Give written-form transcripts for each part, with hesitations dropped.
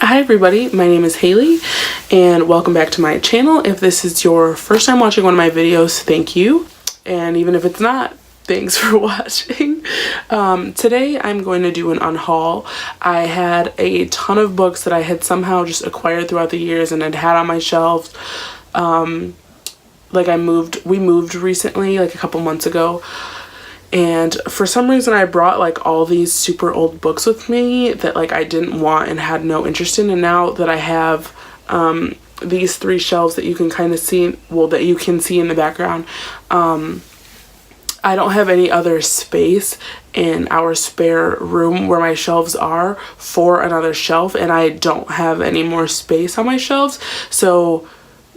Hi everybody, my name is Haley and welcome back to my channel. If this is your first time watching one of my videos, thank you. And even if it's not, thanks for watching. Today I'm going to do an unhaul. I had a ton of books that I had somehow just acquired throughout the years and had on my shelves. We moved recently, like a couple months ago. And for some reason I brought like all these super old books with me that like I didn't want and had no interest in. And now that I have these three shelves that you can kind of see, well, that you can see in the background, I don't have any other space in our spare room where my shelves are for another shelf, and I don't have any more space on my shelves. So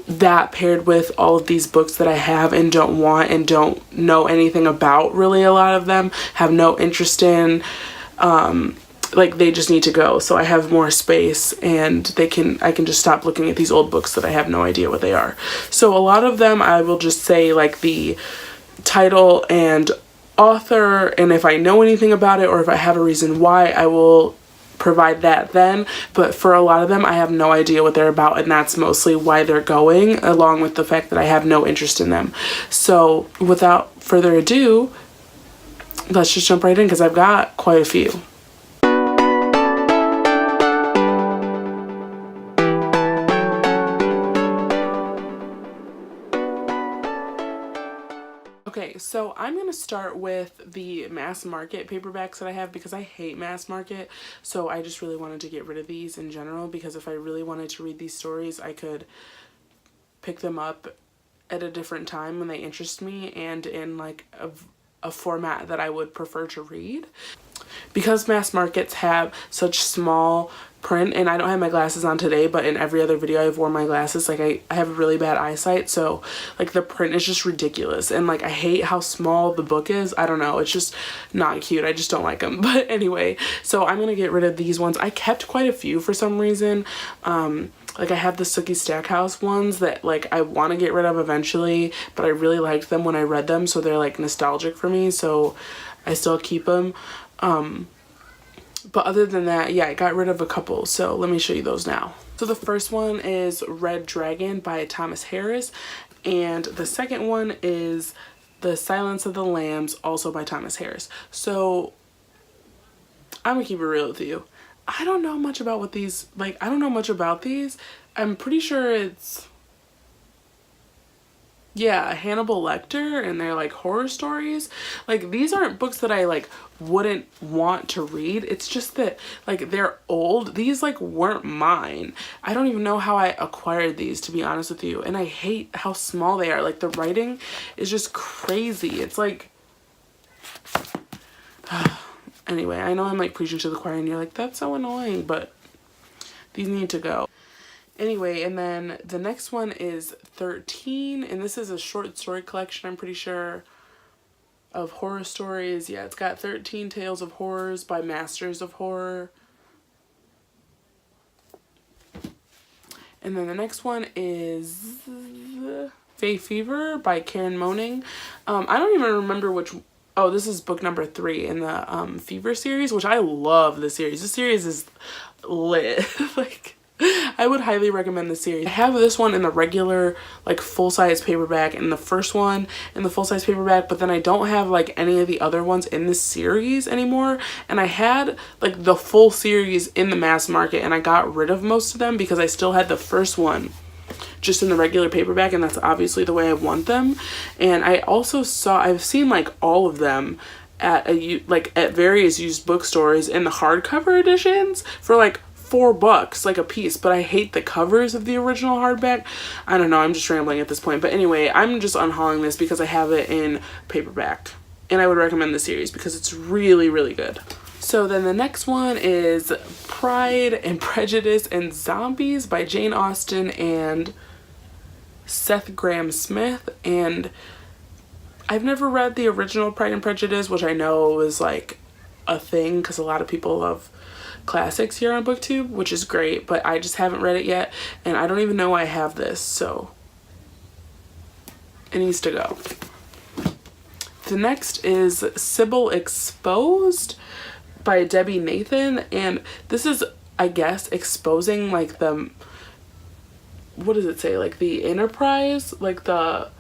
that paired with all of these books that I have and don't want and don't know anything about, really a lot of them, have no interest in, like they just need to go. So I have more space and I can just stop looking at these old books that I have no idea what they are. So a lot of them I will just say like the title and author, and if I know anything about it or if I have a reason why, I will provide that then. But for a lot of them I have no idea what they're about, and that's mostly why they're going, along with the fact that I have no interest in them. So without further ado, let's just jump right in because I've got quite a few. Okay, so I'm going to start with the mass market paperbacks that I have because I hate mass market. So I just really wanted to get rid of these in general, because if I really wanted to read these stories, I could pick them up at a different time when they interest me and in like a format that I would prefer to read. Because mass markets have such small print, and I don't have my glasses on today, but in every other video I've worn my glasses, like I have really bad eyesight, so like the print is just ridiculous, and like I hate how small the book is. I don't know, it's just not cute. I just don't like them. But anyway, so I'm gonna get rid of these ones. I kept quite a few for some reason. Like I have the Sookie Stackhouse ones that like I want to get rid of eventually, but I really liked them when I read them, so they're like nostalgic for me, so I still keep them. But other than that, yeah, I got rid of a couple, so let me show you those now. So the first one is Red Dragon by Thomas Harris, and the second one is The Silence of the Lambs, also by Thomas Harris. So I'm gonna keep it real with you. I don't know much about what these, like, I don't know much about these. I'm pretty sure it's, yeah, Hannibal Lecter, and they're like horror stories. Like these aren't books that I like wouldn't want to read. It's just that like they're old. These like weren't mine. I don't even know how I acquired these, to be honest with you. And I hate how small they are. Like the writing is just crazy. It's like anyway, I know I'm like preaching to the choir and you're like, that's so annoying, but these need to go. Anyway, and then the next one is 13, and this is a short story collection, I'm pretty sure, of horror stories. Yeah, it's got 13 Tales of Horrors by Masters of Horror. And then the next one is Fae Fever by Karen Moning. I don't even remember which. Oh, this is book number 3 in the Fever series, which I love the series. The series is lit. Like, I would highly recommend the series. I have this one in the regular like full-size paperback and the first one in the full-size paperback, but then I don't have like any of the other ones in this series anymore. And I had like the full series in the mass market, and I got rid of most of them because I still had the first one just in the regular paperback, and that's obviously the way I want them. And I also I've seen like all of them at at various used bookstores in the hardcover editions for like $4 like a piece, but I hate the covers of the original hardback. I don't know, I'm just rambling at this point, but anyway, I'm just unhauling this because I have it in paperback, and I would recommend the series because it's really, really good. So then the next one is Pride and Prejudice and Zombies by Jane Austen and Seth Grahame-Smith, and I've never read the original Pride and Prejudice, which I know is like a thing because a lot of people love classics here on BookTube, which is great, but I just haven't read it yet, and I don't even know I have this, so it needs to go. The next is Sybil Exposed by Debbie Nathan, and this is I guess, exposing like the, what does it say, like the enterprise, like the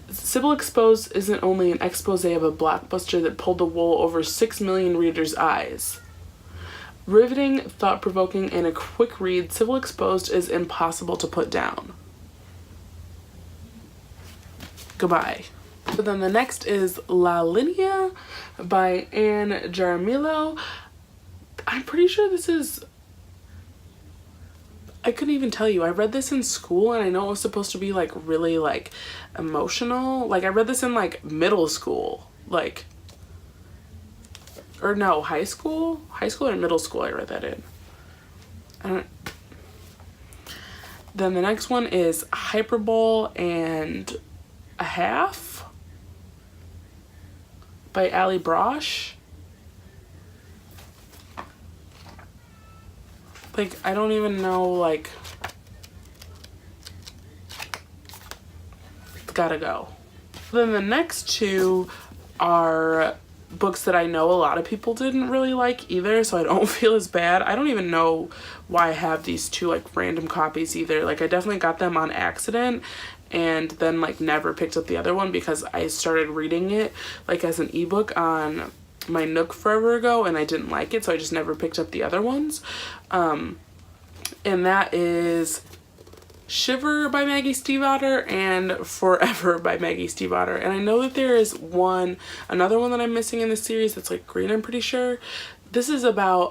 Sybil Exposed isn't only an expose of a blockbuster that pulled the wool over 6 million readers' eyes. Riveting, thought-provoking, and a quick read, Sybil Exposed is impossible to put down. Goodbye. So then the next is La Linea by Anne Jaramillo. I'm pretty sure this is, I couldn't even tell you. I read this in school, and I know it was supposed to be like really like emotional. Like I read this in like middle school, like, or no, high school or middle school. I read that in. I don't. Then the next one is Hyperbole and a Half by Ali Brosh. Like, I don't even know, like, it's gotta go. Then the next two are books that I know a lot of people didn't really like either, so I don't feel as bad. I don't even know why I have these two, like, random copies either. Like, I definitely got them on accident and then, like, never picked up the other one because I started reading it, like, as an ebook on my Nook forever ago, and I didn't like it, so I just never picked up the other ones. And that is Shiver by Maggie Stiefvater and Forever by Maggie Stiefvater. And I know that there is another one that I'm missing in the series that's like green, I'm pretty sure. This is about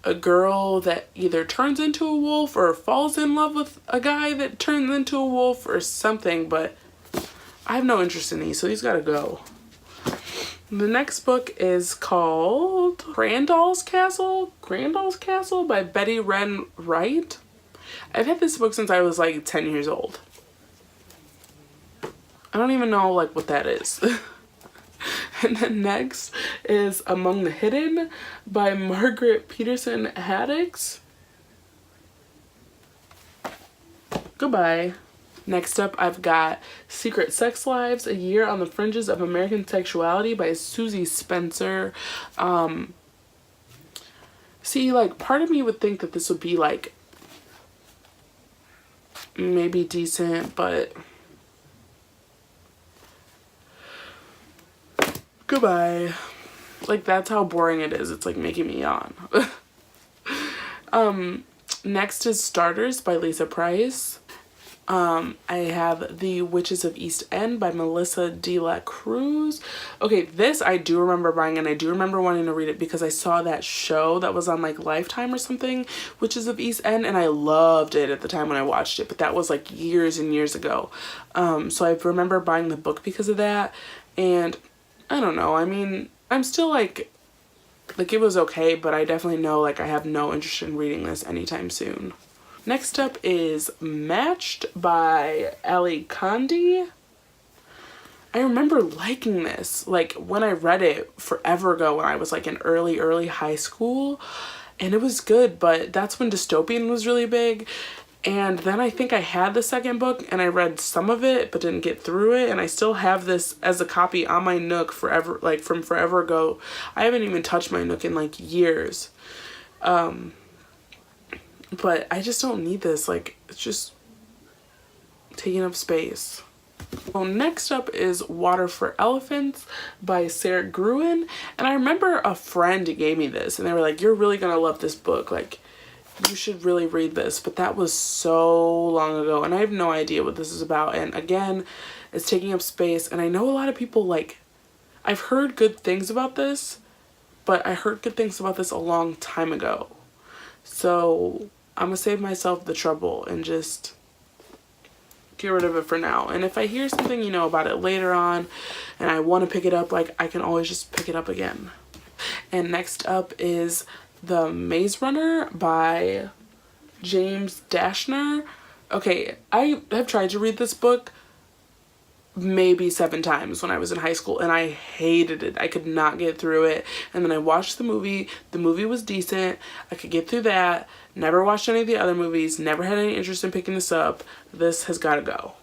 a girl that either turns into a wolf or falls in love with a guy that turns into a wolf or something, but I have no interest in these, so these gotta go. The next book is called Grandall's Castle by Betty Wren Wright. I've had this book since I was like 10 years old. I don't even know like what that is. And then next is Among the Hidden by Margaret Peterson Haddix. Goodbye. Next up, I've got Secret Sex Lives, A Year on the Fringes of American Sexuality by Susie Spencer. See, like, part of me would think that this would be, like, maybe decent, but goodbye. Like, that's how boring it is. It's, like, making me yawn. Next is Starters by Lisa Price. I have The Witches of East End by Melissa De La Cruz. Okay, this I do remember buying, and I do remember wanting to read it because I saw that show that was on like Lifetime or something, Witches of East End, and I loved it at the time when I watched it, but that was like years and years ago. So I remember buying the book because of that, and I don't know, I mean, I'm still like it was okay, but I definitely know like I have no interest in reading this anytime soon. Next up is Matched by Ali Kandi. I remember liking this, like, when I read it forever ago when I was, like, in early high school, and it was good, but that's when dystopian was really big, and then I think I had the second book, and I read some of it, but didn't get through it, and I still have this as a copy on my Nook forever, like, from forever ago. I haven't even touched my Nook in, like, years. But I just don't need this, like, it's just taking up space. Well, next up is Water for Elephants by Sarah Gruen, and I remember a friend gave me this, and they were like, you're really gonna love this book, like, you should really read this, but that was so long ago, and I have no idea what this is about, and again, it's taking up space, and I know a lot of people, like, I've heard good things about this, but I heard good things about this a long time ago, so I'm gonna save myself the trouble and just get rid of it for now. And if I hear something, you know, about it later on and I want to pick it up, like, I can always just pick it up again. And next up is The Maze Runner by James Dashner. Okay, I have tried to read this book maybe 7 times when I was in high school, and I hated it. I could not get through it. And then I watched the movie. The movie was decent. I could get through that. Never watched any of the other movies. Never had any interest in picking this up. This has got to go.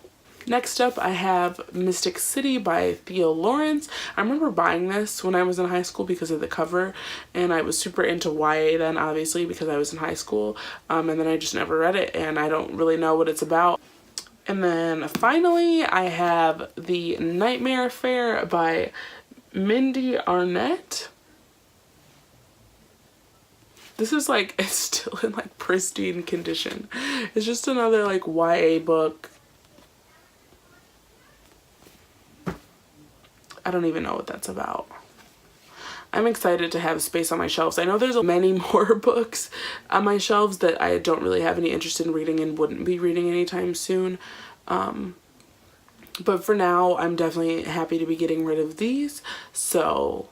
Next up, I have Mystic City by Theo Lawrence. I remember buying this when I was in high school because of the cover, and I was super into YA then, obviously, because I was in high school, and then I just never read it, and I don't really know what it's about. And then finally, I have The Nightmare Affair by Mindy Arnett. This is like, it's still in like pristine condition. It's just another like YA book. I don't even know what that's about. I'm excited to have space on my shelves. I know there's many more books on my shelves that I don't really have any interest in reading and wouldn't be reading anytime soon. But for now, I'm definitely happy to be getting rid of these. So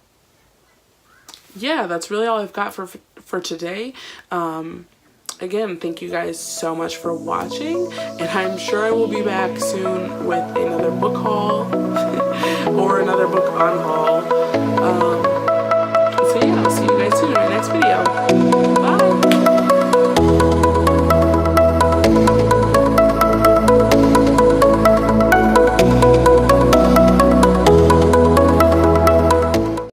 yeah, that's really all I've got for today. Again, thank you guys so much for watching, and I'm sure I will be back soon with another book haul or another book on haul.